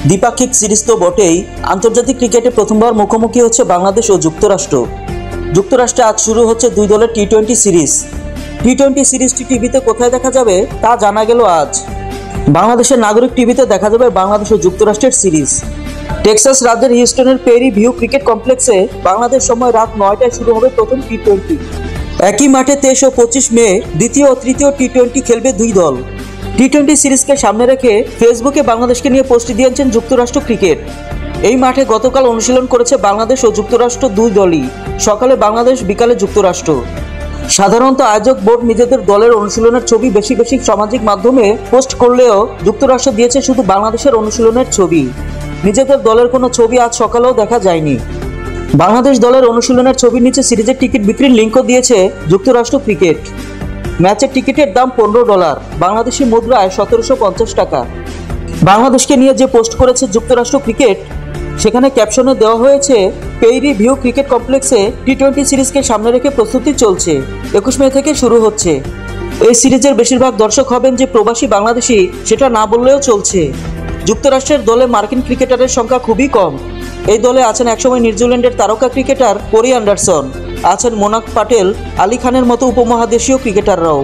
দ্বিপাক্ষিক সিরিজ তো বটেই, আন্তর্জাতিক ক্রিকেটে প্রথমবার মুখোমুখি হচ্ছে বাংলাদেশ ও যুক্তরাষ্ট্র। যুক্তরাষ্ট্রে আজ শুরু হচ্ছে 2 দলের টি-20 সিরিজ। টি-20 সিরিজটি টিভিতে কোথায় দেখা যাবে তা জানা গেল আজ। বাংলাদেশের নাগরিক টিভিতে দেখা যাবে বাংলাদেশ ও যুক্তরাষ্ট্রের সিরিজ। টেক্সাস রাজ্যের হিউস্টনের পেরি ভিউ ক্রিকেট কমপ্লেক্সে বাংলাদেশ সময় রাত 9টায় শুরু হবে প্রথম টি-20। একই মাঠে 23 ও 25 মে দ্বিতীয় ও তৃতীয় টি-20 খেলবে দুই দল। টি-20 সিরিজকে সামনে রেখে ফেসবুকে বাংলাদেশকে নিয়ে পোস্ট দিয়েছেন যুক্তরাষ্ট্র ক্রিকেট। এই মাঠে গতকাল অনুশীলন করেছে বাংলাদেশ ও যুক্তরাষ্ট্র দুই দলই, সকালে বাংলাদেশ, বিকালে যুক্তরাষ্ট্র। সাধারণত আয়োজক বোর্ড নিজেদের দলের অনুশীলনের ছবি বেশি বেশি সামাজিক মাধ্যমে পোস্ট করলেও যুক্তরাষ্ট্র দিয়েছে শুধু বাংলাদেশের অনুশীলনের ছবি। নিজেদের দলের কোনো ছবি আজ সকালেও দেখা যায়নি। বাংলাদেশ দলের অনুশীলনের ছবির নিচে সিরিজের টিকিট বিক্রির লিঙ্কও দিয়েছে যুক্তরাষ্ট্র ক্রিকেট। ম্যাচের টিকিটের দাম $15, বাংলাদেশি মুদ্রায় 1750 টাকা। বাংলাদেশকে নিয়ে যে পোস্ট করেছে যুক্তরাষ্ট্র ক্রিকেট, সেখানে ক্যাপশনে দেওয়া হয়েছে, পেরি ভিউ ক্রিকেট কমপ্লেক্সে টি-20 সিরিজকে সামনে রেখে প্রস্তুতি চলছে, 21 মে থেকে শুরু হচ্ছে। এই সিরিজের বেশিরভাগ দর্শক হবেন যে প্রবাসী বাংলাদেশি, সেটা না বললেও চলছে। যুক্তরাষ্ট্রের দলে মার্কিন ক্রিকেটারের সংখ্যা খুবই কম। এই দলে আছেন একসময় নিউজিল্যান্ডের তারকা ক্রিকেটার কোরি অ্যান্ডারসন, আছেন মোনাক পাটেল, আলী খানের মতো উপমহাদেশীয় ক্রিকেটাররাও।